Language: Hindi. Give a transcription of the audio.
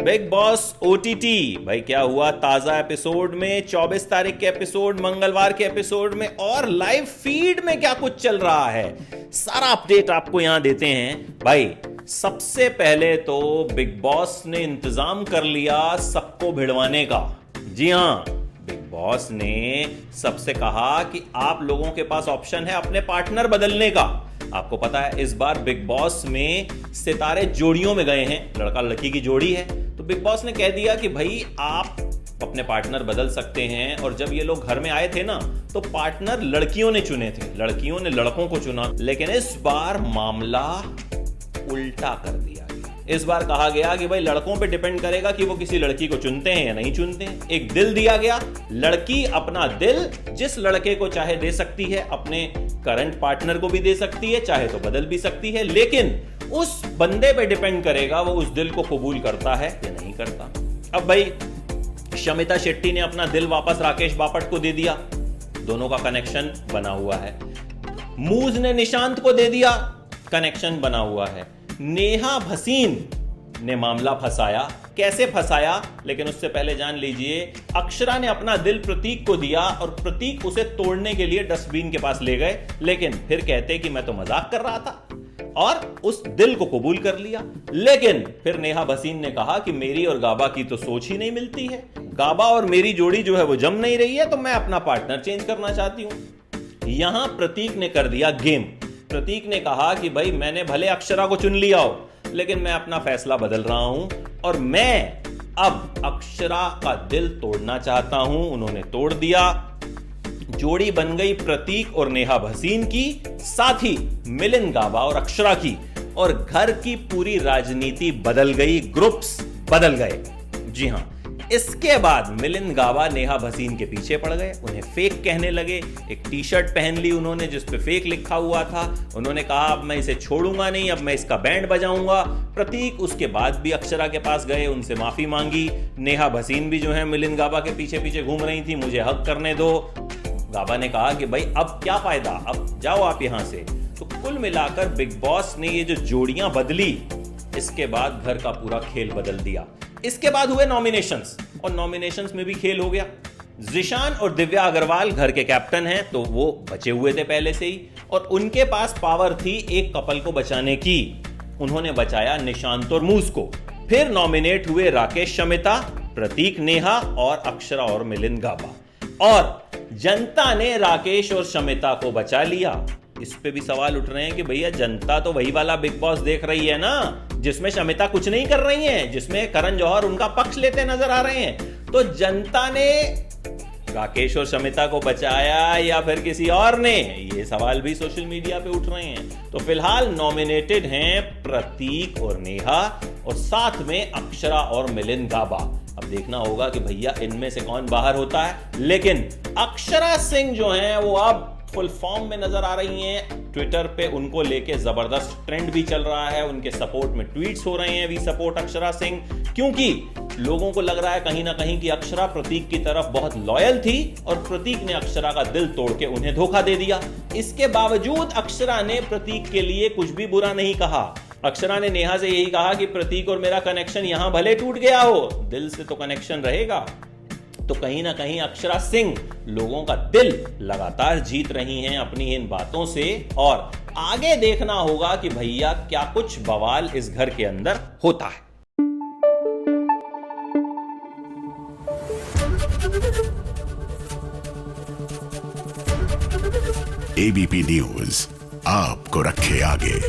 बिग बॉस ओटीटी भाई क्या हुआ ताजा एपिसोड में, 24 तारीख के एपिसोड, मंगलवार के एपिसोड में और लाइव फीड में क्या कुछ चल रहा है, सारा अपडेट आपको यहां देते हैं भाई। सबसे पहले तो बिग बॉस ने इंतजाम कर लिया सबको भिड़वाने का। जी हां, बिग बॉस ने सबसे कहा कि आप लोगों के पास ऑप्शन है अपने पार्टनर बदलने का। आपको पता है इस बार बिग बॉस में सितारे जोड़ियों में गए हैं, लड़का लड़की की जोड़ी है, तो बिग बॉस ने कह दिया कि भाई आप अपने पार्टनर बदल सकते हैं। और जब ये लोग घर में आए थे ना, तो पार्टनर लड़कियों ने चुने थे, लड़कियों ने लड़कों को चुना। लेकिन इस बार मामला उल्टा कर दिया गया। इस बार कहा गया कि भाई लड़कों पे डिपेंड करेगा कि वो किसी लड़की को चुनते हैं या नहीं चुनते हैं। एक दिल दिया गया, लड़की अपना दिल जिस लड़के को चाहे दे सकती है, अपने करंट पार्टनर को भी दे सकती है, चाहे तो बदल भी सकती है, लेकिन उस बंदे पे डिपेंड करेगा वो उस दिल को कबूल करता है या नहीं करता। अब भाई शमिता शेट्टी ने अपना दिल वापस राकेश बापट को दे दिया, दोनों का कनेक्शन बना हुआ है। मूज ने निशांत को दे दिया, कनेक्शन बना हुआ है। नेहा भसीन ने मामला फंसाया, कैसे फंसाया, लेकिन उससे पहले जान लीजिए अक्षरा ने अपना दिल प्रतीक को दिया और प्रतीक उसे तोड़ने के लिए डस्टबिन के पास ले गए, लेकिन फिर कहते कि मैं तो मजाक कर रहा था और उस दिल को कबूल कर लिया। लेकिन फिर नेहा भसीन ने कहा कि मेरी और गाबा की तो सोच ही नहीं मिलती है, गाबा और मेरी जोड़ी जो है वो जम नहीं रही है, तो मैं अपना पार्टनर चेंज करना चाहती हूं। यहां प्रतीक ने कर दिया गेम। प्रतीक ने कहा कि भाई मैंने भले अक्षरा को चुन लिया हो, लेकिन मैं अपना फैसला बदल रहा हूं और मैं अब अक्षरा का दिल तोड़ना चाहता हूं। उन्होंने तोड़ दिया, जोड़ी बन गई प्रतीक और नेहा भसीन की, साथ ही मिलिंद गाबा और अक्षरा की, और घर की पूरी राजनीति बदल गई, ग्रुप्स बदल गए। जी हां, इसके बाद मिलिंद गाबा नेहा भसीन के पीछे पड़ गए, उन्हें फेक कहने लगे। एक टी शर्ट पहन ली उन्होंने जिस पे फेक लिखा हुआ था। उन्होंने कहा अब मैं इसे छोड़ूंगा नहीं, अब मैं इसका बैंड बजाऊंगा। प्रतीक उसके बाद भी अक्षरा के पास गए, उनसे माफी मांगी। नेहा भसीन भी जो है मिलिंद गाबा के पीछे पीछे घूम रही थी, मुझे हक करने दो। गाबा ने कहा कि भाई अब क्या फायदा, अब जाओ आप यहां से। तो कुल मिलाकर बिग बॉस ने ये जो जोड़ियां बदली, इसके बाद घर का पूरा खेल बदल दिया। इसके बाद हुए नॉमिनेशंस, और नॉमिनेशंस में भी खेल हो गया। जिशान और दिव्या अग्रवाल घर के कैप्टन हैं, तो वो बचे हुए थे पहले से ही, और उनके पास पावर थी एक कपल को बचाने की। उन्होंने बचाया निशांत और मूस को। फिर नॉमिनेट हुए राकेश शमिता, प्रतीक नेहा और अक्षरा और मिलिंद गाबा, और जनता ने राकेश और शमिता को बचा लिया। इस पे भी सवाल उठ रहे हैं कि भैया जनता तो वही वाला बिग बॉस देख रही है ना, जिसमें शमिता कुछ नहीं कर रही हैं, जिसमें करण जौहर उनका पक्ष लेते नजर आ रहे हैं। तो जनता ने राकेश और शमिता को बचाया या फिर किसी और ने, ये सवाल भी सोशल मीडिया पे उठ रहे हैं। तो फिलहाल नॉमिनेटेड हैं प्रतीक और नेहा, और साथ में अक्षरा और मिलिंद गाबा। अब देखना होगा कि भैया इनमें से कौन बाहर होता है। लेकिन अक्षरा सिंह जो हैं वो अब फुल फॉर्म में नजर आ रही हैं। ट्विटर पे उनको लेके जबरदस्त ट्रेंड भी चल रहा है, उनके सपोर्ट में ट्वीट्स हो रहे हैं, वी सपोर्ट अक्षरा सिंह, क्योंकि लोगों को लग रहा है कहीं ना कहीं कि अक्षरा प्रतीक की तरफ बहुत लॉयल थी और प्रतीक ने अक्षरा का दिल तोड़ के उन्हें धोखा दे दिया। इसके बावजूद अक्षरा ने प्रतीक के लिए कुछ भी बुरा नहीं कहा। अक्षरा ने नेहा से यही कहा कि प्रतीक और मेरा कनेक्शन यहां भले टूट गया हो, दिल से तो कनेक्शन रहेगा। तो कहीं ना कहीं अक्षरा सिंह लोगों का दिल लगातार जीत रही हैं अपनी इन बातों से, और आगे देखना होगा कि भैया क्या कुछ बवाल इस घर के अंदर होता है। एबीपी न्यूज आपको रखे आगे।